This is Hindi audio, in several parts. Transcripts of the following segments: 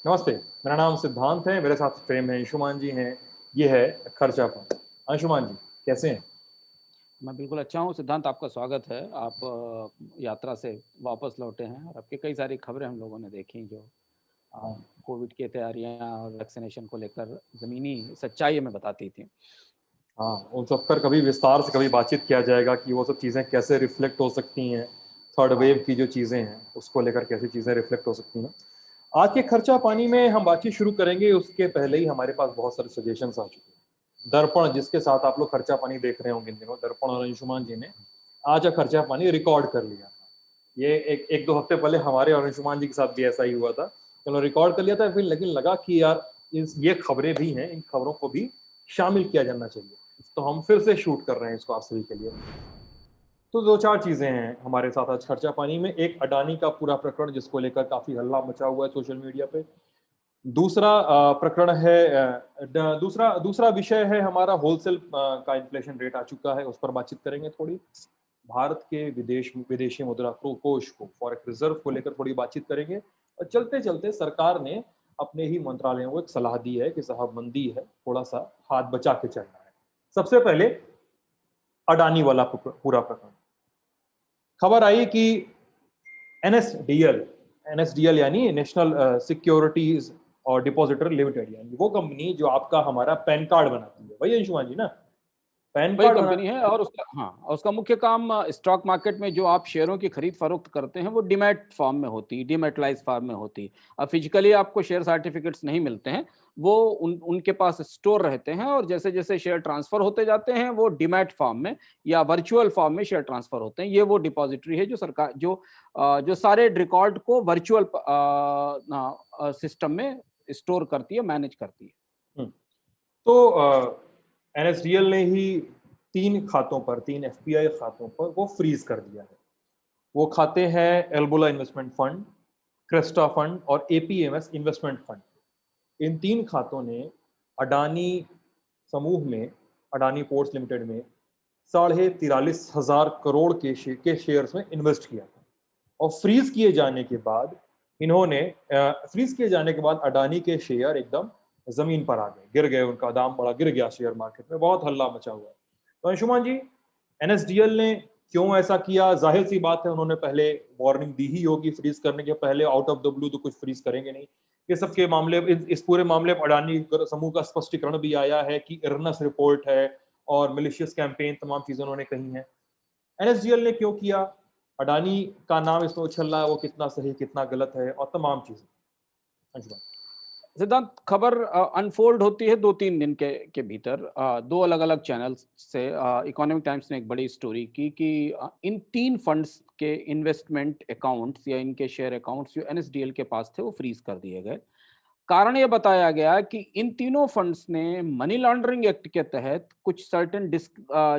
नमस्ते, मेरा नाम सिद्धांत है, मेरे साथ फ्रेम में अंशुमान जी हैं। ये है खर्चा पानी। अंशुमान जी, कैसे हैं? मैं बिल्कुल अच्छा हूँ सिद्धांत, आपका स्वागत है। आप यात्रा से वापस लौटे हैं और आपकी कई सारी खबरें हम लोगों ने देखी जो कोविड की तैयारियां और वैक्सीनेशन को लेकर ज़मीनी सच्चाई हमें बताती थी। हाँ, उन सब पर कभी विस्तार से कभी बातचीत किया जाएगा कि वो सब चीज़ें कैसे रिफ्लेक्ट हो सकती हैं, थर्ड हाँ, वेव की जो चीज़ें हैं, उसको लेकर कैसी चीज़ें रिफ्लेक्ट हो सकती हैं। आज के खर्चा पानी में हम बातचीत शुरू करेंगे, उसके पहले ही हमारे पास बहुत सारे सजेशंस आ चुके हैं। दर्पण जिसके साथ आप लोग खर्चा पानी देख रहे होंगे इन दिनों, दर्पण और अंशुमान जी ने आज का खर्चा पानी रिकॉर्ड कर लिया। ये एक दो हफ्ते पहले हमारे और अंशुमान जी के साथ भी ऐसा ही हुआ था। चलो रिकॉर्ड कर लिया था, फिर लेकिन लगा कि यार ये खबरें भी हैं, इन खबरों को भी शामिल किया जाना चाहिए। तो हम फिर से शूट कर रहे हैं इसको आप सभी के लिए। तो दो चार चीजें हैं हमारे साथ आज खर्चा पानी में। एक अडानी का पूरा प्रकरण जिसको लेकर काफी हल्ला मचा हुआ है सोशल मीडिया पे। दूसरा प्रकरण है दूसरा दूसरा विषय है हमारा होलसेल का इन्फ्लेशन रेट आ चुका है, उस पर बातचीत करेंगे थोड़ी। भारत के विदेशी मुद्रा कोष को फॉरेक्स रिजर्व को लेकर थोड़ी बातचीत करेंगे। और चलते चलते सरकार ने अपने ही मंत्रालयों को एक सलाह दी है कि साहब मंदी है, थोड़ा सा हाथ बचा के चलना है। सबसे पहले अडानी वाला पूरा प्रकरण। खबर आई कि एनएसडीएल एनएसडीएल यानी नेशनल सिक्योरिटीज और डिपॉजिटर लिमिटेड, यानी वो कंपनी जो आपका हमारा पैन कार्ड बनाती है, वही अंशुमान जी ना? पैन वही कार्ड बना। कंपनी है और उसका उसका मुख्य काम स्टॉक मार्केट में जो आप शेयरों की खरीद फरोख्त करते हैं वो डीमैट फॉर्म में होती है, डीमैटलाइज फॉर्म में होती है। अब फिजिकली आपको शेयर सर्टिफिकेट्स नहीं मिलते हैं, वो उनके पास स्टोर रहते हैं और जैसे जैसे शेयर ट्रांसफर होते जाते हैं वो डीमैट फॉर्म में या वर्चुअल फॉर्म में शेयर ट्रांसफर होते हैं। ये वो डिपॉजिटरी है जो सरकार जो सारे रिकॉर्ड को वर्चुअल सिस्टम में स्टोर करती है, मैनेज करती है। हम्म। तो एनएसडीएल ने ही तीन एफपीआई खातों पर वो फ्रीज कर दिया है। वो खाते हैं एल्बोला इन्वेस्टमेंट फंड, क्रेस्टा फंड और एपीएमएस इन्वेस्टमेंट फंड। इन तीन खातों ने अडानी समूह में, अडानी पोर्ट्स लिमिटेड में 43,500 करोड़ के शेयर्स में इन्वेस्ट किया था। और फ्रीज किए जाने के बाद अडानी के शेयर एकदम जमीन पर आ गए, गिर गए, उनका दाम बड़ा गिर गया शेयर मार्केट में, बहुत हल्ला मचा हुआ है। तो अंशुमान जी, एनएसडीएल ने क्यों ऐसा किया? जाहिर सी बात है उन्होंने पहले वार्निंग दी ही होगी, फ्रीज करने के पहले आउट ऑफ द ब्लू तो कुछ फ्रीज करेंगे नहीं। ये सबके मामले, इस पूरे मामले में अडानी समूह का स्पष्टीकरण भी आया है कि इरनस रिपोर्ट है और मिलिशियस कैंपेन, तमाम चीजें उन्होंने कही हैं। एनएसडीएल ने क्यों किया, अडानी का नाम इसमें उछल रहा है, वो कितना सही कितना गलत है और तमाम चीजें। अंशुमान। सिद्धांत, खबर अनफोल्ड होती है 2-3 दिन के भीतर। दो अलग-अलग चैनल्स से इकोनॉमिक टाइम्स ने एक बड़ी स्टोरी की कि इन 3 फंड्स के इन्वेस्टमेंट अकाउंट्स या इनके शेयर अकाउंट्स जो एनएसडीएल के पास थे वो फ्रीज कर दिए गए। कारण ये बताया गया कि इन तीनों फंड्स ने मनी लॉन्ड्रिंग एक्ट के तहत कुछ सर्टेन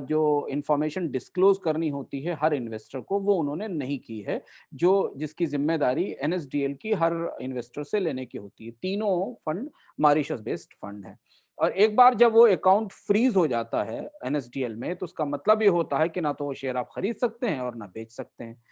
जो इंफॉर्मेशन डिस्क्लोज करनी होती है हर इन्वेस्टर को, वो उन्होंने नहीं की है, जो जिसकी जिम्मेदारी एनएसडीएल की हर इन्वेस्टर से लेने की होती है। तीनों फंड मॉरिशस बेस्ड फंड है और एक बार जब वो अकाउंट फ्रीज हो जाता है एनएसडीएल में, तो उसका मतलब ये होता है कि ना तो वो शेयर आप खरीद सकते हैं और ना बेच सकते हैं।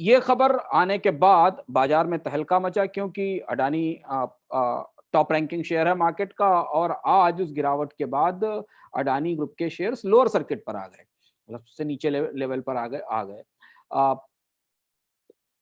ये खबर आने के बाद बाजार में तहलका मचा, क्योंकि अडानी टॉप रैंकिंग शेयर है मार्केट का और आज उस गिरावट के बाद अडानी ग्रुप के शेयर्स लोअर सर्किट पर आ गए, मतलब सबसे नीचे लेवल पर आ गए। आ,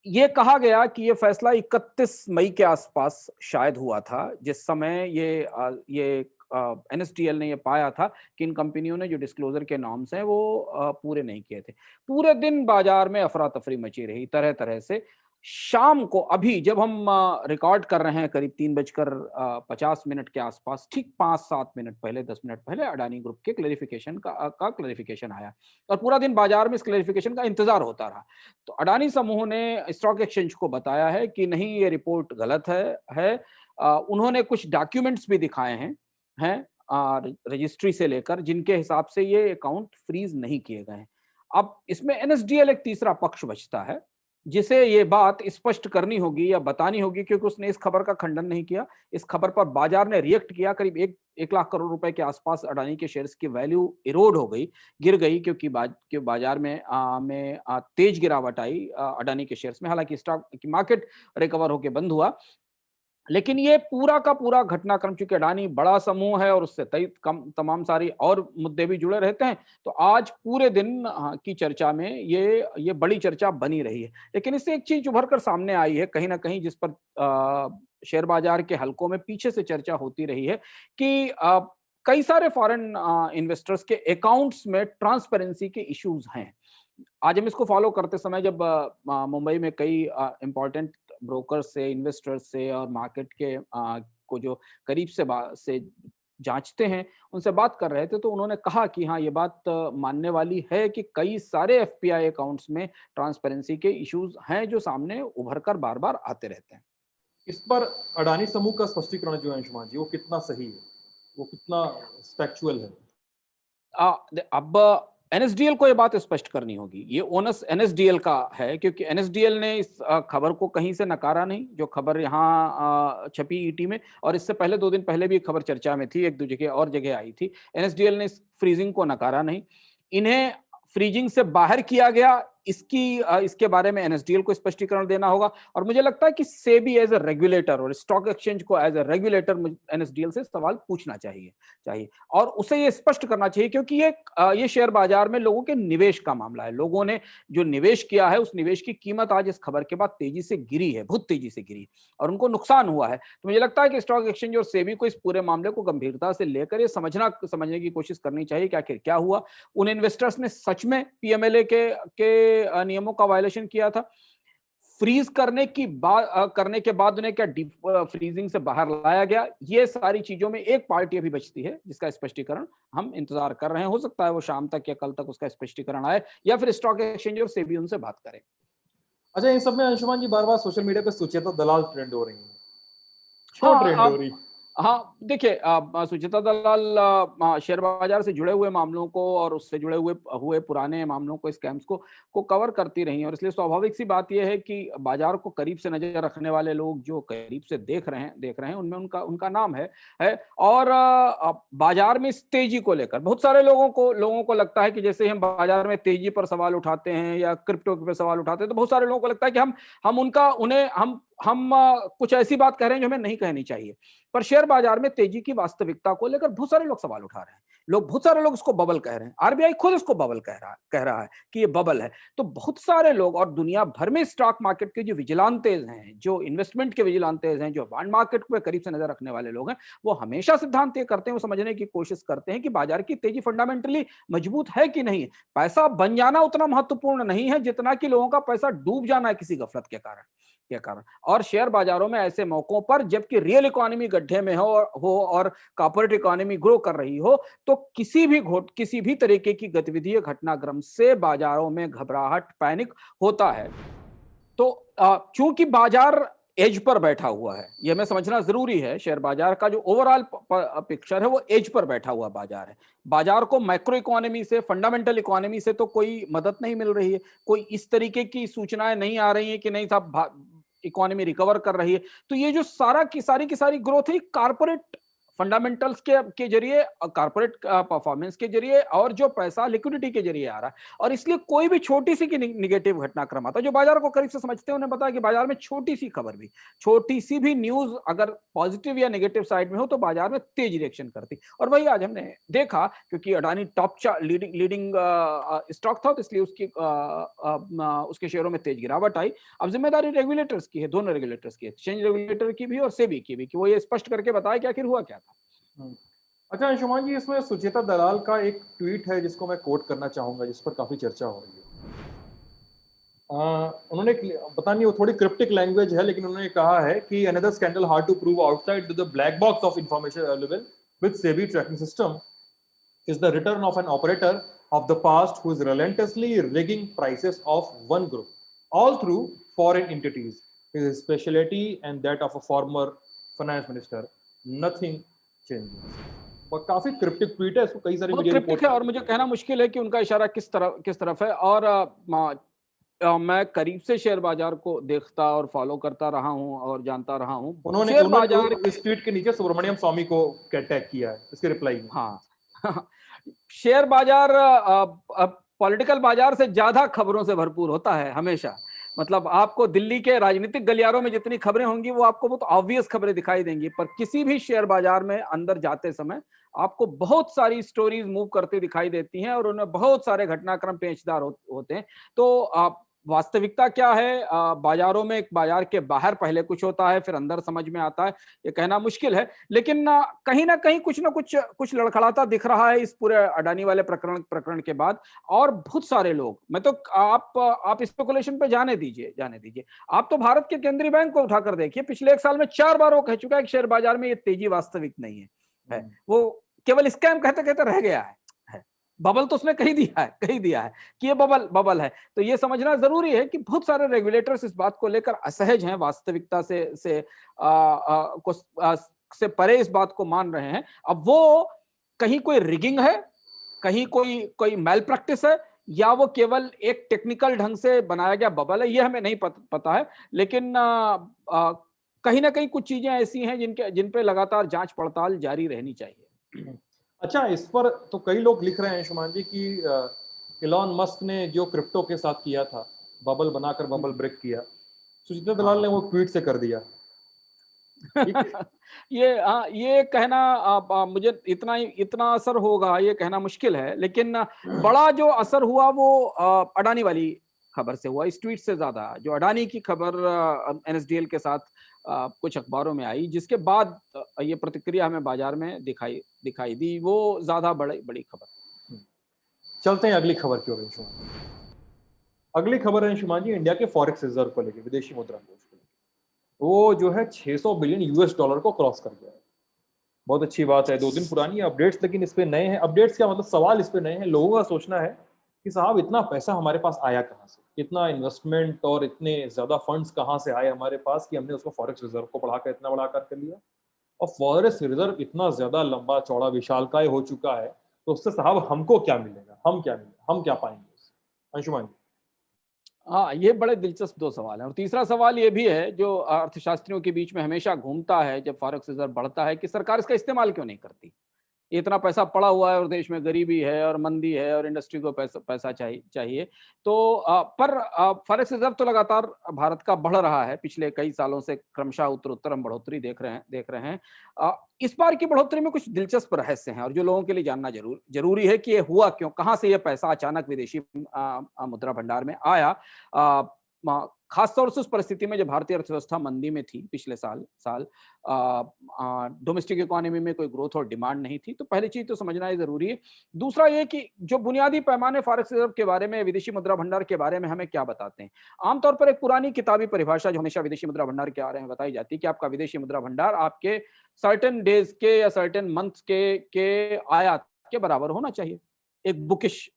ये कहा गया कि ये फैसला 31 मई के आसपास शायद हुआ था, जिस समय ये एनएसडीएल ने ये पाया था कि इन कंपनियों ने जो डिस्क्लोजर के नॉर्म्स हैं वो पूरे नहीं किए थे। पूरे दिन बाजार में अफरा तफरी मची रही तरह तरह से। शाम को अभी जब हम रिकॉर्ड कर रहे हैं करीब 3:50 के आसपास, ठीक 5-7 मिनट पहले, 10 मिनट पहले अडानी ग्रुप के का क्लेरिफिकेशन आया और पूरा दिन बाजार में इस क्लेरिफिकेशन का इंतजार होता रहा। तो अडानी समूह ने स्टॉक एक्सचेंज को बताया है कि नहीं, ये रिपोर्ट गलत है। उन्होंने कुछ डॉक्यूमेंट्स भी दिखाए हैं रजिस्ट्री से लेकर, जिनके हिसाब से ये अकाउंट फ्रीज नहीं किए गए हैं। अब इसमें एनएसडीएल एक तीसरा पक्ष बचता है, जिसे ये बात स्पष्ट करनी होगी या बतानी होगी, क्योंकि उसने इस खबर का खंडन नहीं किया। इस खबर पर बाजार ने रिएक्ट किया। करीब 1 लाख करोड़ रुपए के आसपास अडानी के शेयर्स की वैल्यू इरोड हो गई, गिर गई, क्योंकि बाजार में तेज गिरावट आई अडानी के शेयर्स में। हालांकि स्टॉक की मार्केट रिकवर होकर बंद हुआ, लेकिन ये पूरा का पूरा घटनाक्रम, चूंकि अडानी बड़ा समूह है और उससे तमाम सारी और मुद्दे भी जुड़े रहते हैं, तो आज पूरे दिन की चर्चा में ये बड़ी चर्चा बनी रही है। लेकिन इससे एक चीज उभर कर सामने आई है कहीं ना कहीं, जिस पर शेयर बाजार के हलकों में पीछे से चर्चा होती रही है कि कई सारे फॉरेन इन्वेस्टर्स के अकाउंट्स में ट्रांसपेरेंसी के इश्यूज हैं। आज हम इसको फॉलो करते समय जब मुंबई में कई इंपॉर्टेंट ब्रोकर्स से, इन्वेस्टर्स से और मार्केट के को जो करीब से जांचते हैं, उनसे बात कर रहे थे, तो उन्होंने कहा कि हाँ, ये बात मानने वाली है कि कई सारे एफपीआई अकाउंट्स में ट्रांसपेरेंसी के इश्यूज हैं जो सामने उभर कर बार बार आते रहते हैं। इस पर अडानी समूह का स्पष्टीकरण जो है अंशुमान जी, वो कितना सही है, वो कितना फैक्चुअल है? अब एनएसडीएल को ये बात स्पष्ट करनी होगी। ये ओनस एनएसडीएल का है, क्योंकि एनएसडीएल ने इस खबर को कहीं से नकारा नहीं, जो खबर यहाँ छपी ईटी में, और इससे पहले 2 दिन पहले भी खबर चर्चा में थी, एक दो जगह और जगह आई थी। एनएसडीएल ने इस फ्रीजिंग को नकारा नहीं। इन्हें फ्रीजिंग से बाहर किया गया, इसके बारे में एनएसडीएल को स्पष्टीकरण देना होगा। और मुझे लगता है कि सेबी एज ए रेगुलेटर और स्टॉक एक्सचेंज को एज ए रेगुलेटर एनएसडीएल से सवाल पूछना चाहिए और उसे ये स्पष्ट करना चाहिए, क्योंकि ये शेयर बाजार में लोगों के निवेश का मामला है। लोगों ने जो निवेश किया है, उस निवेश की कीमत आज इस खबर के बाद तेजी से गिरी है, बहुत तेजी से गिरी, और उनको नुकसान हुआ है। तो मुझे लगता है कि स्टॉक एक्सचेंज और सेबी को इस पूरे मामले को गंभीरता से लेकर ये समझने की कोशिश करनी चाहिए कि आखिर क्या हुआ। उन इन्वेस्टर्स ने सच में पीएमएलए के नियमों का वायलेशन किया था? फ्रीज करने के बाद उन्हें क्या डीप फ्रीजिंग से बाहर लाया गया? ये सारी चीजों में एक पार्टी अभी बचती है जिसका स्पष्टीकरण हम इंतजार कर रहे हैं। हो सकता है वो शाम तक या कल तक उसका स्पष्टीकरण आए, या फिर स्टॉक एक्सचेंज और सेबी उनसे बात करें। अच्छा, इन सब में अंशुमान जी बार बार सोशल मीडिया पे सुचेता दलाल ट्रेंड हो रही है, क्यों हाँ, ट्रेंड हो रही? हाँ, देखिए, सुचिता दलाल शेयर बाजार से जुड़े हुए मामलों को और उससे जुड़े हुए पुराने मामलों को, स्कैम्स को कवर करती रही हैं, और इसलिए स्वाभाविक सी बात यह है कि बाजार को करीब से नजर रखने वाले लोग जो करीब से देख रहे हैं उनमें उनका नाम है। और बाजार में इस तेजी को लेकर बहुत सारे लोगों को लगता है कि जैसे हम बाजार में तेजी पर सवाल उठाते हैं या क्रिप्टो पे सवाल उठाते हैं, तो बहुत सारे लोगों को लगता है कि हम कुछ ऐसी बात कह रहे हैं जो हमें नहीं कहनी चाहिए। पर शेयर बाजार में तेजी की वास्तविकता को लेकर बहुत सारे लोग सवाल उठा रहे हैं। बहुत सारे लोग इसको बबल कह रहे हैं। आरबीआई खुद इसको बबल कह रहा है कि ये बबल है। तो बहुत सारे लोग और दुनिया भर में स्टॉक मार्केट के जो विजिलेंटेज हैं, जो इन्वेस्टमेंट के विजिलेंटेज हैं, जो बॉन्ड मार्केट पे करीब से नजर रखने वाले लोग हैं, वो हमेशा सिद्धांत ये करते हैं, वो समझने की कोशिश करते हैं कि बाजार की तेजी फंडामेंटली मजबूत है कि नहीं। पैसा बन जाना उतना महत्वपूर्ण नहीं है जितना कि लोगों का पैसा डूब जाना है किसी गफलत के कारण। और शेयर बाजारों में ऐसे मौकों पर, जबकि रियल इकोनॉमी गड्ढे में हो और कॉर्पोरेट इकोनॉमी ग्रो कर रही हो, तो किसी भी तरीके की गतिविधि घटनाक्रम से बाजारों में घबराहट, पैनिक होता है। तो चूंकि बाजार एज पर बैठा हुआ है, यह हमें समझना जरूरी है। शेयर बाजार का जो ओवरऑल पिक्चर है वो एज पर बैठा हुआ बाजार है। बाजार को मैक्रो इकोनॉमी से, फंडामेंटल इकोनॉमी से तो कोई मदद नहीं मिल रही है, कोई इस तरीके की सूचनाएं नहीं आ रही है कि नहीं साहब इकोनॉमी रिकवर कर रही है। तो ये जो सारी की सारी ग्रोथ है कारपोरेट फंडामेंटल्स के जरिए, कारपोरेट परफॉर्मेंस के जरिए, और जो पैसा लिक्विडिटी के जरिए आ रहा है। और इसलिए कोई भी छोटी सी निगेटिव घटनाक्रम आता है, जो बाजार को करीब से समझते हैं उन्हें पता है कि बाजार में छोटी सी खबर भी, छोटी सी भी न्यूज अगर पॉजिटिव या नेगेटिव साइड में हो तो बाजार में तेज रिएक्शन करती। और वही आज हमने देखा, क्योंकि अडानी टॉप लीडिंग स्टॉक था, तो इसलिए उसके शेयरों में तेज गिरावट आई। अब जिम्मेदारी रेगुलेटर्स की है, दोनों रेगुलेटर्स की है, एक्सचेंज रेगुलेटर की भी और सेबी की भी, कि वो ये स्पष्ट करके बताए कि आखिर हुआ क्या था। अच्छा अंशुमान जी, इसमें सुचेता दलाल का एक ट्वीट है जिसको मैं कोट करना चाहूंगा, जिस पर काफी चर्चा हो रही है। उन्होंने, पता नहीं वो थोड़ी क्रिप्टिक लैंग्वेज है, लेकिन उन्होंने कहा है कि another scandal hard to prove outside the black box of information available with SEBI tracking system is the return of an operator of the past who is relentlessly rigging prices of one group, all through foreign entities. His specialty and that of a former finance minister. Nothing changes. और काफी क्रिप्टिक ट्वीट है, इसको कई सारी मीडिया रिपोर्ट है, और मुझे कहना मुश्किल है कि उनका इशारा किस तरफ है। और मैं करीब से शेयर बाजार को देखता और फॉलो करता रहा हूं और जानता रहा हूं। उन्होंने शेयर बाजार इस ट्वीट के नीचे सुब्रमण्यम स्वामी को टैग किया है इसके रिप्लाई में। हाँ शेयर बाजार पॉलिटिकल बाजार से ज्यादा खबरों से भरपूर होता है हमेशा। मतलब आपको दिल्ली के राजनीतिक गलियारों में जितनी खबरें होंगी वो आपको बहुत ऑब्वियस खबरें दिखाई देंगी, पर किसी भी शेयर बाजार में अंदर जाते समय आपको बहुत सारी स्टोरीज मूव करती दिखाई देती हैं और उनमें बहुत सारे घटनाक्रम पेचदार होते हैं। तो आप वास्तविकता क्या है, बाजारों में, एक बाजार के बाहर पहले कुछ होता है फिर अंदर समझ में आता है, ये कहना मुश्किल है। लेकिन कहीं ना कहीं कुछ ना कुछ लड़खड़ाता दिख रहा है इस पूरे अडानी वाले प्रकरण के बाद। और बहुत सारे लोग, मैं तो आप स्पेकुलेशन पे जाने दीजिए। आप तो भारत के केंद्रीय बैंक को उठाकर देखिए, पिछले 1 साल में 4 बार वो कह चुका है कि शेयर बाजार में ये तेजी वास्तविक नहीं है। वो केवल स्कैम कहते कहते रह गया है। बबल तो उसने कही दिया है कि ये बबल है। तो ये समझना जरूरी है कि बहुत सारे रेगुलेटर्स इस बात को लेकर असहज हैं, वास्तविकता से परे इस बात को मान रहे हैं। अब वो कहीं कोई रिगिंग है, कहीं कोई मैल प्रैक्टिस है, या वो केवल एक टेक्निकल ढंग से बनाया गया बबल है, ये हमें नहीं पता है। लेकिन कहीं ना कहीं कुछ चीजें ऐसी हैं जिन पे लगातार जांच पड़ताल जारी रहनी चाहिए। अच्छा, इस पर तो कई लोग लिख रहे हैं शुमान जी कि इलॉन मस्क ने जो क्रिप्टो के साथ किया था, बबल बनाकर बबल ब्रेक किया, सुचित्रा दलाल ने वो ट्वीट से कर दिया। ये कहना मुझे इतना असर होगा ये कहना मुश्किल है, लेकिन बड़ा जो असर हुआ वो अडानी वाली खबर से हुआ, इस ट्वीट से ज्यादा जो अडानी की खबर एनएसडीएल के साथ कुछ अखबारों में आई, जिसके बाद ये प्रतिक्रिया हमें बाजार में दिखाई दी, वो ज्यादा बड़ी खबर। चलते हैं अगली खबर की ओर अंशुमान। अगली खबर है अंशुमान जी इंडिया के फॉरेक्स रिजर्व को लेकर, विदेशी मुद्रा कोष को लेकर। वो जो है 600 बिलियन यूएस डॉलर को क्रॉस कर गया है। बहुत अच्छी बात है, 2 दिन पुरानी अपडेट्स, लेकिन इस पे नए हैं अपडेट्स। क्या मतलब, सवाल इस पे नए हैं। लोगों का सोचना है कि साहब इतना पैसा हमारे पास आया कहाँ से, इतना इन्वेस्टमेंट और इतने ज्यादा फंड्स कहाँ से आए हमारे पास कि हमने उसको फॉरेक्स रिजर्व को बढ़ाकर इतना बड़ा कर लिया। और फॉरेक्स रिजर्व इतना ज्यादा लंबा चौड़ा विशालकाय हो चुका है, तो उससे साहब हमको क्या मिलेगा, हम क्या पाएंगे उससे, अंशुमान जी? हाँ, ये बड़े दिलचस्प 2 सवाल हैं। और तीसरा सवाल ये भी है जो अर्थशास्त्रियों के बीच में हमेशा घूमता है जब फॉरेक्स रिजर्व बढ़ता है, कि सरकार इसका इस्तेमाल क्यों नहीं करती। इतना पैसा पड़ा हुआ है और देश में गरीबी है और मंदी है और इंडस्ट्री को पैसा चाहिए। तो पर फॉरेक्स रिजर्व तो लगातार भारत का बढ़ रहा है, पिछले कई सालों से क्रमशः उत्तर हम बढ़ोतरी देख रहे हैं। इस बार की बढ़ोतरी में कुछ दिलचस्प रहस्य हैं और जो लोगों के लिए जानना जरूरी है कि ये हुआ क्यों, कहां से ये पैसा अचानक विदेशी मुद्रा भंडार में आया। खासतौर से उस परिस्थिति में जब भारतीय अर्थव्यवस्था मंदी में थी पिछले साल डोमेस्टिक इकोनॉमी में कोई ग्रोथ और डिमांड नहीं थी। तो पहली चीज तो समझना ये जरूरी है। दूसरा ये कि जो बुनियादी पैमाने फॉरेक्स रिजर्व के बारे में, विदेशी मुद्रा भंडार के बारे में हमें क्या बताते हैं। आमतौर पर एक पुरानी किताबी परिभाषा जो हमेशा विदेशी मुद्रा भंडार के बारे में बताई जाती है कि आपका विदेशी मुद्रा भंडार आपके सर्टेन डेज के या सर्टेन मंथ के आयात के बराबर होना चाहिए। एक बुकिश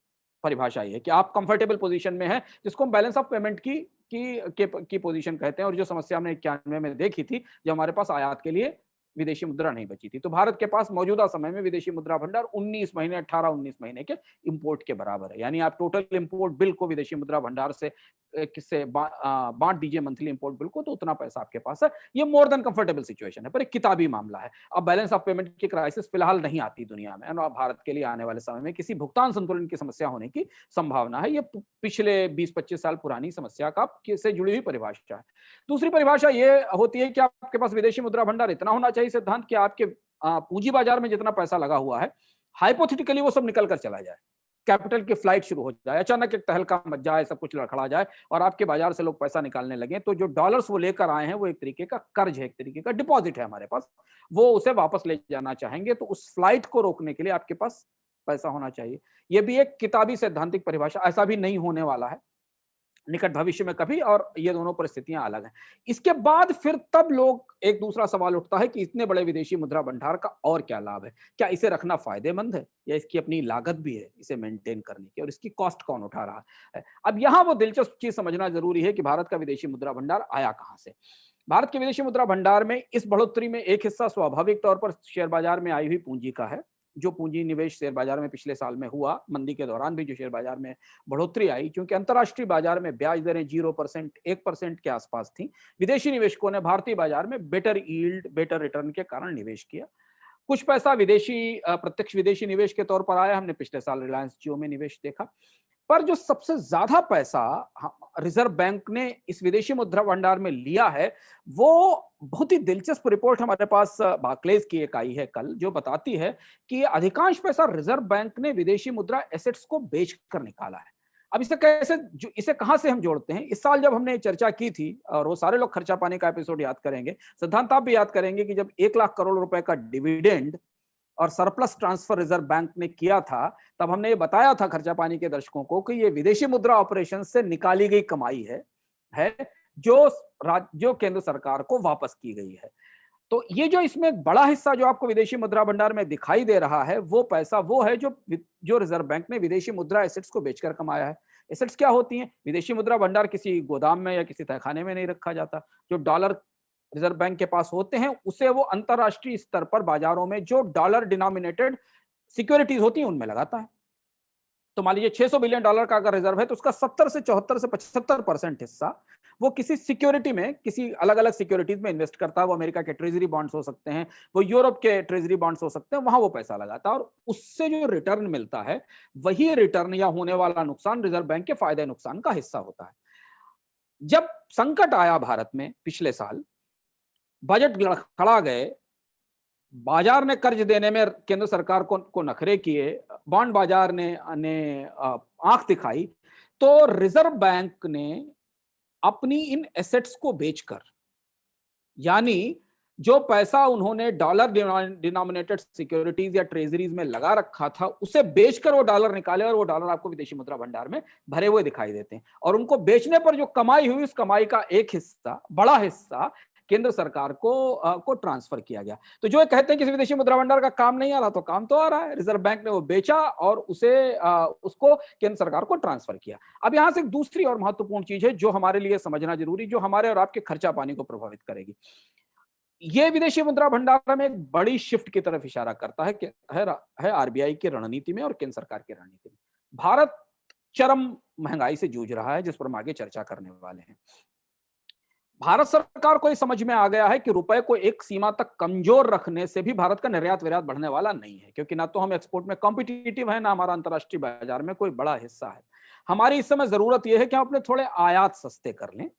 परिभाषा ये है कि आप कंफर्टेबल पोजीशन में है, जिसको हम बैलेंस ऑफ पेमेंट की पोजीशन कहते हैं। और जो समस्या हमने 91 में देखी थी, जब हमारे पास आयात के लिए विदेशी मुद्रा नहीं बची थी, तो भारत के पास मौजूदा समय में विदेशी मुद्रा भंडार 18-19 महीने के इंपोर्ट के बराबर है। यानी आप टोटल इंपोर्ट बिल को विदेशी मुद्रा भंडार से किससे बांट दीजिए मंथली इंपोर्ट बिल को, तो उतना पैसा आपके पास है। ये मोर देन कंफर्टेबल सिचुएशन है, पर एक किताबी मामला है। अब बैलेंस ऑफ पेमेंट की क्राइसिस फिलहाल नहीं आती दुनिया में, और भारत के लिए आने वाले समय में किसी भुगतान संतुलन की समस्या होने की संभावना है। ये पिछले 20-25 साल पुरानी समस्या से जुड़ी हुई परिभाषा है। दूसरी परिभाषा ये होती है कि आपके पास विदेशी मुद्रा भंडार इतना होना चाहिए सिद्धांत कि आपके पूंजी बाजार में जितना पैसा लगा हुआ है, हाइपोथेटिकली वो सब निकल कर चला जाए, कैपिटल की फ्लाइट शुरू हो जाए, अचानक एक तहलका मच जाए, सब कुछ लड़खड़ा जाए और आपके बाजार से लोग पैसा निकालने लगे, तो जो डॉलर्स वो लेकर आए हैं वो एक तरीके का कर्ज है, एक तरीके का डिपॉजिट है हमारे पास, वो उसे वापस ले जाना चाहेंगे। तो उस फ्लाइट को रोकने के लिए आपके पास पैसा होना चाहिए। ये भी एक किताबी सैद्धांतिक परिभाषा, ऐसा भी नहीं होने वाला है निकट भविष्य में कभी, और ये दोनों परिस्थितियां अलग हैं। इसके बाद फिर तब लोग एक दूसरा सवाल उठता है कि इतने बड़े विदेशी मुद्रा भंडार का और क्या लाभ है, क्या इसे रखना फायदेमंद है, या इसकी अपनी लागत भी है इसे मेंटेन करने की, और इसकी कॉस्ट कौन उठा रहा है। अब यहाँ वो दिलचस्प चीज समझना जरूरी है कि भारत का विदेशी मुद्रा भंडार आया कहां से। भारत के विदेशी मुद्रा भंडार में इस बढ़ोतरी में एक हिस्सा स्वाभाविक तौर पर शेयर बाजार में आई हुई पूंजी का है। जो पूंजी निवेश शेयर बाजार में पिछले साल में हुआ, मंदी के दौरान भी जो शेयर बाजार में बढ़ोतरी आई, क्योंकि अंतर्राष्ट्रीय बाजार में ब्याज दरें 0%, 1% के आसपास थी, विदेशी निवेशकों ने भारतीय बाजार में बेटर यील्ड, बेटर रिटर्न के कारण निवेश किया। कुछ पैसा प्रत्यक्ष विदेशी निवेश के तौर पर आया। हमने पिछले साल रिलायंस जियो में निवेश देखा। पर जो सबसे ज्यादा पैसा रिजर्व बैंक ने इस विदेशी मुद्रा भंडार में लिया है, वो बहुत ही दिलचस्प रिपोर्ट हमारे पास बार्कलेज की एक आई है कल, जो बताती है कि अधिकांश पैसा रिजर्व बैंक ने विदेशी मुद्रा एसेट्स को बेचकर निकाला है। अब इसे कहां से हम जोड़ते हैं? इस साल जब हमने चर्चा की थी, और वो सारे लोग खर्चा पानी का एपिसोड याद करेंगे, सिद्धांत आप भी याद करेंगे, कि जब 1 लाख करोड़ रुपए का डिविडेंड और सरप्लस ट्रांसफर रिजर्व बैंक ने किया था, तब हमने ये बताया था खर्चा पानी के दर्शकों को कि ये विदेशी मुद्रा ऑपरेशन से निकाली गई कमाई है जो केंद्र सरकार को वापस की गई है। तो ये जो इसमें एक बड़ा हिस्सा जो आपको विदेशी मुद्रा भंडार में दिखाई दे रहा है, वो पैसा वो है जो रिजर्व बैंक ने विदेशी मुद्रा एसेट्स को बेचकर कमाया है। एसेट्स क्या होती हैं? विदेशी मुद्रा भंडार किसी गोदाम में या किसी तहखाने में नहीं रखा जाता। जो डॉलर रिजर्व बैंक के पास होते हैं, उसे वो अंतरराष्ट्रीय स्तर पर बाजारों में जो डॉलर डिनोमिनेटेड सिक्योरिटीज होती हैं उनमें लगाता है। तो मान लीजिए $600 बिलियन का अगर रिजर्व है, तो उसका 70 से 74 से 75% हिस्सा वो किसी सिक्योरिटी में, किसी अलग अलग सिक्योरिटीज में इन्वेस्ट करता है। वो अमेरिका के ट्रेजरी बॉन्ड्स हो सकते हैं, वो यूरोप के ट्रेजरी बॉन्ड्स हो सकते हैं, वहां वो पैसा लगाता है और उससे जो रिटर्न मिलता है, वही रिटर्न या होने वाला नुकसान रिजर्व बैंक के फायदे नुकसान का हिस्सा होता है। जब संकट आया भारत में पिछले साल, बजट लड़खड़ा गए, बाजार ने कर्ज देने में केंद्र सरकार को नखरे किए, बॉन्ड बाजार ने आंख दिखाई, तो रिजर्व बैंक ने अपनी इन एसेट्स को बेचकर, यानी जो पैसा उन्होंने डॉलर डिनोमिनेटेड सिक्योरिटीज या ट्रेजरीज में लगा रखा था, उसे बेचकर वो डॉलर निकाले, और वो डॉलर आपको विदेशी मुद्रा भंडार में भरे हुए दिखाई देते हैं। और उनको बेचने पर जो कमाई हुई, उस कमाई का एक हिस्सा, बड़ा हिस्सा केंद्र सरकार को ट्रांसफर किया गया। तो जो कहते हैं कि विदेशी मुद्रा भंडार का काम नहीं आ रहा, तो काम तो आ रहा है। रिजर्व बैंक ने वो बेचा और उसको केंद्र सरकार को ट्रांसफर किया। अब यहां से एक दूसरी और महत्वपूर्ण चीज है जो हमारे लिए समझना जरूरी, जो हमारे और आपके खर्चा पानी को प्रभावित करेगी। ये विदेशी मुद्रा भंडार में एक बड़ी शिफ्ट की तरफ इशारा करता है कि है आरबीआई की रणनीति में और केंद्र सरकार की रणनीति में। भारत चरम महंगाई से जूझ रहा है, जिस पर हम आगे चर्चा करने वाले हैं। भारत सरकार को यह समझ में आ गया है कि रुपए को एक सीमा तक कमजोर रखने से भी भारत का निर्यात निर्यात बढ़ने वाला नहीं है, क्योंकि ना तो हम एक्सपोर्ट में कॉम्पिटिटिव है, ना हमारा अंतरराष्ट्रीय बाजार में कोई बड़ा हिस्सा है। हमारी इस समय जरूरत यह है कि हम अपने थोड़े आयात सस्ते कर लें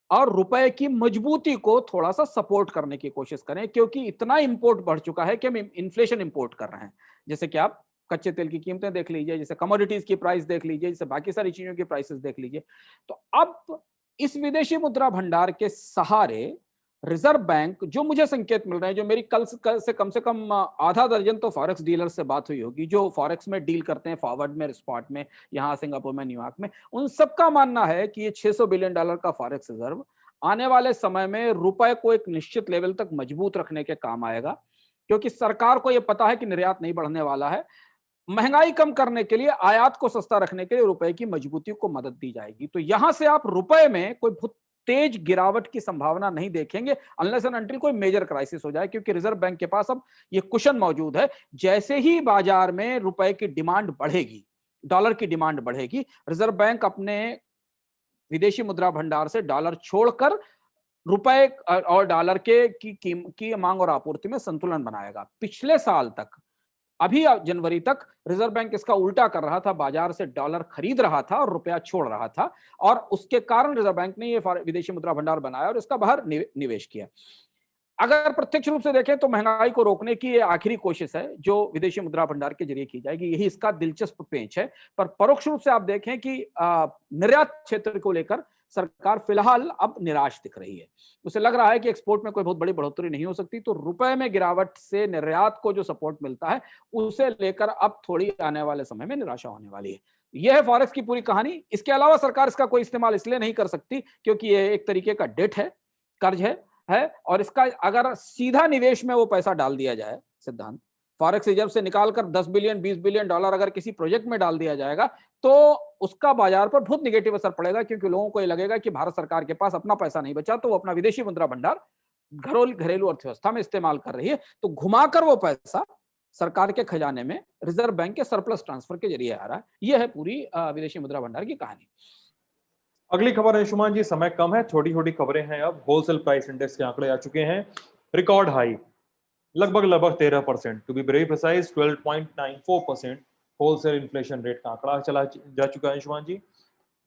और रुपए की मजबूती को थोड़ा सा सपोर्ट करने की कोशिश करें, क्योंकि इतना इंपोर्ट बढ़ चुका है कि हम इन्फ्लेशन इंपोर्ट कर रहे हैं। जैसे कि आप कच्चे तेल की कीमतें देख लीजिए, जैसे कमोडिटीज की प्राइस देख लीजिए, जैसे बाकी सारी चीजों की प्राइसेस देख लीजिए। तो अब इस विदेशी मुद्रा भंडार के सहारे रिजर्व बैंक, जो मुझे संकेत मिल रहे हैं, जो मेरी कल से कम आधा दर्जन तो फॉरेक्स डीलर से बात हुई होगी, जो फॉरेक्स में डील करते हैं, फॉरवर्ड में, स्पॉट में, यहाँ सिंगापुर में, न्यूयॉर्क में, उन सबका मानना है कि ये $600 बिलियन का फॉरेक्स रिजर्व आने वाले समय में रुपए को एक निश्चित लेवल तक मजबूत रखने के काम आएगा, क्योंकि सरकार को यह पता है कि निर्यात नहीं बढ़ने वाला है। महंगाई कम करने के लिए, आयात को सस्ता रखने के लिए रुपए की मजबूती को मदद दी जाएगी। तो यहां से आप रुपए में कोई बहुत तेज गिरावट की संभावना नहीं देखेंगे, अनलेस एंड अनटिल कोई मेजर क्राइसिस हो जाए, क्योंकि रिजर्व बैंक के पास अब ये कुशन मौजूद है। जैसे ही बाजार में रुपए की डिमांड बढ़ेगी, डॉलर की डिमांड बढ़ेगी, रिजर्व बैंक अपने विदेशी मुद्रा भंडार से डॉलर छोड़कर रुपए और डॉलर की मांग और आपूर्ति में संतुलन बनाएगा। पिछले साल तक, अभी जनवरी तक, रिजर्व बैंक इसका उल्टा कर रहा था, बाजार से डॉलर खरीद रहा था और रुपया छोड़ रहा था, और उसके कारण रिजर्व बैंक ने ये विदेशी मुद्रा भंडार बनाया और इसका बाहर निवेश किया। अगर प्रत्यक्ष रूप से देखें तो महंगाई को रोकने की ये आखिरी कोशिश है जो विदेशी मुद्रा भंडार के जरिए की जाएगी, यही इसका दिलचस्प पेंच है। पर परोक्ष रूप से आप देखें कि निर्यात क्षेत्र को लेकर सरकार फिलहाल अब निराश दिख रही है। उसे लग रहा है कि एक्सपोर्ट में कोई बहुत बड़ी बढ़ोतरी नहीं हो सकती, तो रुपए में गिरावट से निर्यात को जो सपोर्ट मिलता है, उसे लेकर अब थोड़ी आने वाले समय में निराशा होने वाली है। यह है फॉरेक्स की पूरी कहानी। इसके अलावा सरकार इसका कोई इस्तेमाल इसलिए नहीं कर सकती क्योंकि यह एक तरीके का डेट है, कर्ज है, और इसका अगर सीधा निवेश में वो पैसा डाल दिया जाए, सिद्धांत, फॉरेक्स रिजर्व से निकालकर 10 बिलियन, 20 बिलियन डॉलर अगर किसी प्रोजेक्ट में डाल दिया जाएगा, तो उसका बाजार पर बहुत निगेटिव असर पड़ेगा, क्योंकि लोगों को ये लगेगा कि भारत सरकार के पास अपना पैसा नहीं बचा, तो वो अपना विदेशी मुद्रा भंडार घरेलू अर्थव्यवस्था में इस्तेमाल कर रही है। तो घुमाकर वो पैसा सरकार के खजाने में रिजर्व बैंक के सरप्लस ट्रांसफर के जरिए आ रहा है। यह है पूरी विदेशी मुद्रा भंडार की कहानी। अगली खबर है शुमान जी, समय कम है, छोटी छोटी खबरें हैं। अब होलसेल प्राइस इंडेक्स के आंकड़े आ चुके हैं, रिकॉर्ड हाई लगभग 13%, to be very precise 12.94% wholesale inflation rate का आंकड़ा चला जा चुका है अंशुमान जी,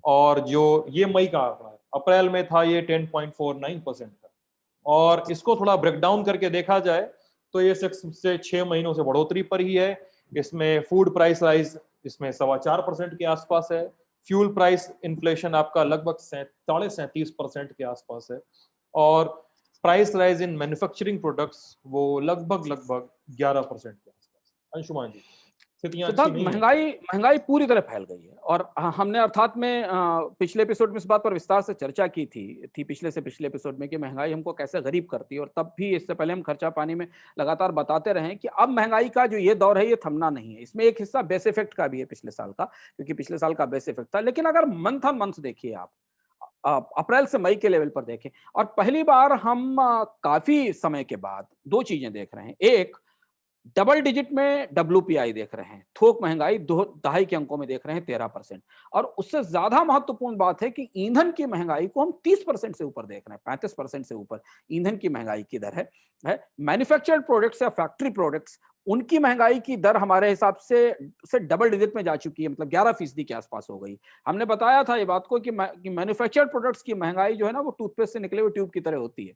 और जो ये मई का आंकड़ा है, अप्रैल में था ये 10.49% था। और इसको थोड़ा ब्रेक डाउन करके देखा जाए तो ये 6 से 6 महीनों से बढ़ोतरी पर ही है। इसमें फूड प्राइस राइज इसमें 4.25% के आसपास है। फ्यूल प्राइस इन्फ्लेशन आपका लगभग 37.5% के आसपास है, और price rise in manufacturing products वो लगभग 11% के आसपास। अंशुमान जी, स्थितियां अच्छी सिद्धार्थ, नहीं है। महंगाई महंगाई पूरी तरह फैल गई है और हमने अर्थात में पिछले एपिसोड में इस बात पर विस्तार से चर्चा की थी पिछले से पिछले एपिसोड में कि महंगाई हमको कैसे गरीब करती है, और तब भी इससे पहले हम खर्चा पानी में लगातार बताते रहे कि अब महंगाई का जो ये दौर है ये थमना नहीं है। इसमें एक हिस्सा बेस इफेक्ट का भी है पिछले साल का, क्योंकि पिछले साल का बेस इफेक्ट था। लेकिन अगर मंथ ऑन मंथ देखिए आप अप्रैल से मई के लेवल पर देखें, और पहली बार हम काफी समय के बाद दो चीजें देख रहे हैं। एक, डबल डिजिट में WPI देख रहे हैं, थोक महंगाई दो दहाई के अंकों में देख रहे हैं 13%। और उससे ज्यादा महत्वपूर्ण बात है कि ईंधन की महंगाई को हम 30% से ऊपर देख रहे हैं, 35% से ऊपर ईंधन की महंगाई की दर है। मैन्युफैक्चर्ड प्रोडक्ट्स या फैक्ट्री प्रोडक्ट्स, उनकी महंगाई की दर हमारे हिसाब से डबल डिजिट में जा चुकी है, मतलब 11% के आसपास हो गई। हमने बताया था ये बात को कि मैन्युफैक्चर्ड प्रोडक्ट्स की महंगाई जो है ना, वो टूथपेस्ट से निकले हुए ट्यूब की तरह होती है।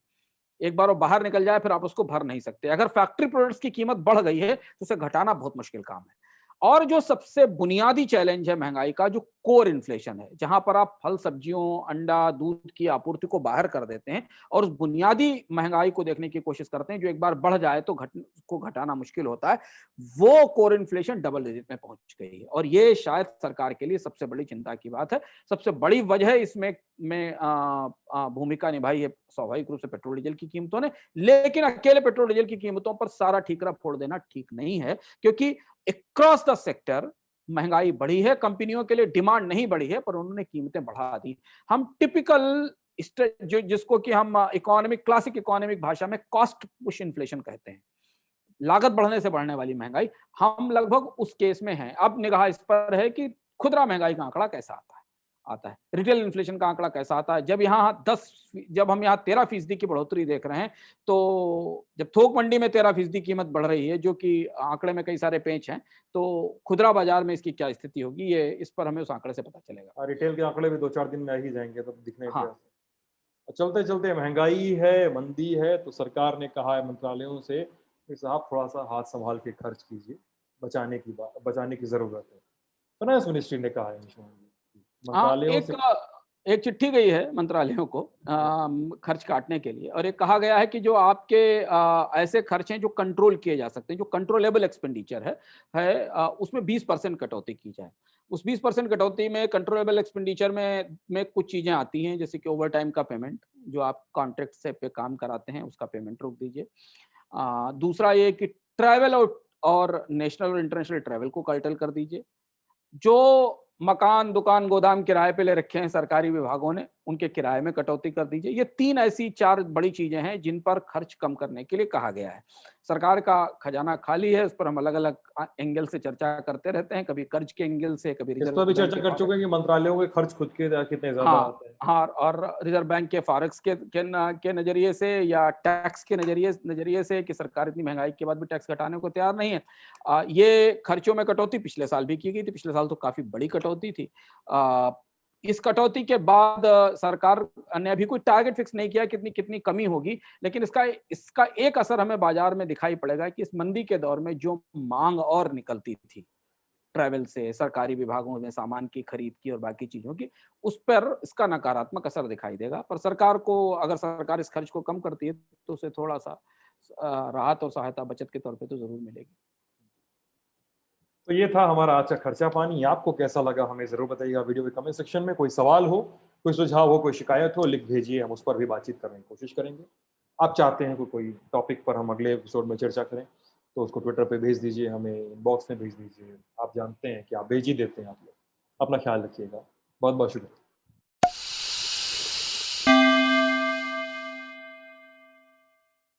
एक बार वो बाहर निकल जाए फिर आप उसको भर नहीं सकते। अगर फैक्ट्री प्रोडक्ट्स की कीमत बढ़ गई है तो उसे घटाना बहुत मुश्किल काम है। और जो सबसे बुनियादी चैलेंज है महंगाई का, जो कोर इन्फ्लेशन है, जहां पर आप फल सब्जियों, अंडा, दूध की आपूर्ति को बाहर कर देते हैं और उस बुनियादी महंगाई को देखने की कोशिश करते हैं जो एक बार बढ़ जाए तो घटाना मुश्किल होता है, वो कोर इन्फ्लेशन डबल डिजिट में पहुंच गई है। और ये शायद सरकार के लिए सबसे बड़ी चिंता की बात है। सबसे बड़ी वजह इसमें भूमिका निभाई है स्वाभाविक रूप से पेट्रोल डीजल की कीमतों ने। लेकिन अकेले पेट्रोल डीजल की कीमतों पर सारा ठीकरा फोड़ देना ठीक नहीं है, क्योंकि अक्रॉस द सेक्टर महंगाई बढ़ी है। कंपनियों के लिए डिमांड नहीं बढ़ी है, पर उन्होंने कीमतें बढ़ा दी। हम टिपिकल जिसको कि हम क्लासिक इकोनॉमिक भाषा में कॉस्ट पुश इन्फ्लेशन कहते हैं, लागत बढ़ने से बढ़ने वाली महंगाई, हम लगभग उस केस में हैं। अब निगाह इस पर है कि खुदरा महंगाई का आंकड़ा कैसा आता है, रिटेल इन्फ्लेशन का आंकड़ा कैसा आता है। जब हम यहाँ 13% की बढ़ोतरी देख रहे हैं, तो जब थोक मंडी में 13% कीमत बढ़ रही है, जो कि आंकड़े में कई सारे पेंच हैं, तो खुदरा बाजार में इसकी क्या स्थिति होगी, ये इस पर हमें उस आंकड़े से पता चलेगा। रिटेल के आंकड़े भी 2-4 दिन में आ ही जाएंगे तब दिखने हाँ। के। चलते चलते महंगाई है, मंदी है, तो सरकार ने कहा है मंत्रालयों से कि साहब थोड़ा सा हाथ संभाल के खर्च कीजिए, बचाने की जरूरत है। फाइनेंस मिनिस्ट्री ने कहा है मंत्रालयों से। एक चिट्ठी गई है मंत्रालयों को खर्च काटने के लिए, और एक कहा गया है कि जो आपके ऐसे खर्च हैं जो कंट्रोल किए जा सकते हैं, जो कंट्रोलेबल एक्सपेंडिचर उसमें 20% कटौती की जाए। उस 20% कटौती में कंट्रोलेबल एक्सपेंडिचर में कुछ चीजें आती हैं, जैसे कि ओवर टाइम का पेमेंट, जो आप कॉन्ट्रैक्ट से पे काम कराते हैं उसका पेमेंट रोक दीजिए। दूसरा ये कि ट्रैवल और नेशनल और इंटरनेशनल ट्रैवल को कर्टल कर दीजिए। जो मकान, दुकान, गोदाम किराए पे ले रखे हैं सरकारी विभागों ने, उनके किराए में कटौती कर दीजिए। ये 4 बड़ी चीजें हैं जिन पर खर्च कम करने के लिए कहा गया है। सरकार का खजाना खाली है, उस पर हम अलग अलग एंगल से चर्चा करते रहते हैं, कभी कर्ज के एंगल से, कभी इस रिजर्व पर भी बैंक चर्चा के कर चुके हैं कि मंत्रालयों के खर्च खुद के कितने ज्यादा हाँ आते हैं। हाँ, और रिजर्व बैंक के फॉरेक्स के नजरिए से या टैक्स के नजरिए से कि सरकार इतनी महंगाई के बाद भी टैक्स घटाने को तैयार नहीं है। ये खर्चों में कटौती पिछले साल भी की गई थी, पिछले साल तो काफी बड़ी कटौती थी। इस कटौती के बाद सरकार ने अभी कोई टारगेट फिक्स नहीं किया कितनी कितनी कमी होगी, लेकिन इसका एक असर हमें बाजार में दिखाई पड़ेगा कि इस मंदी के दौर में जो मांग और निकलती थी ट्रैवल से, सरकारी विभागों में सामान की खरीद की और बाकी चीजों की, उस पर इसका नकारात्मक असर दिखाई देगा। पर अगर सरकार इस खर्च को कम करती है तो उसे थोड़ा सा राहत और सहायता बचत के तौर पे तो जरूर मिलेगी। तो ये था हमारा आज का खर्चा पानी। आपको कैसा लगा हमें जरूर बताइएगा वीडियो के कमेंट सेक्शन में। कोई सवाल हो, कोई सुझाव हो, कोई शिकायत हो, लिख भेजिए, हम उस पर भी बातचीत करने की कोशिश करेंगे। आप चाहते हैं कोई टॉपिक पर हम अगले एपिसोड में चर्चा करें तो उसको ट्विटर पे भेज दीजिए, हमें इनबॉक्स में भेज दीजिए। आप जानते हैं कि आप भेज ही देते हैं। आप लोग अपना ख्याल रखिएगा। बहुत बहुत शुक्रिया।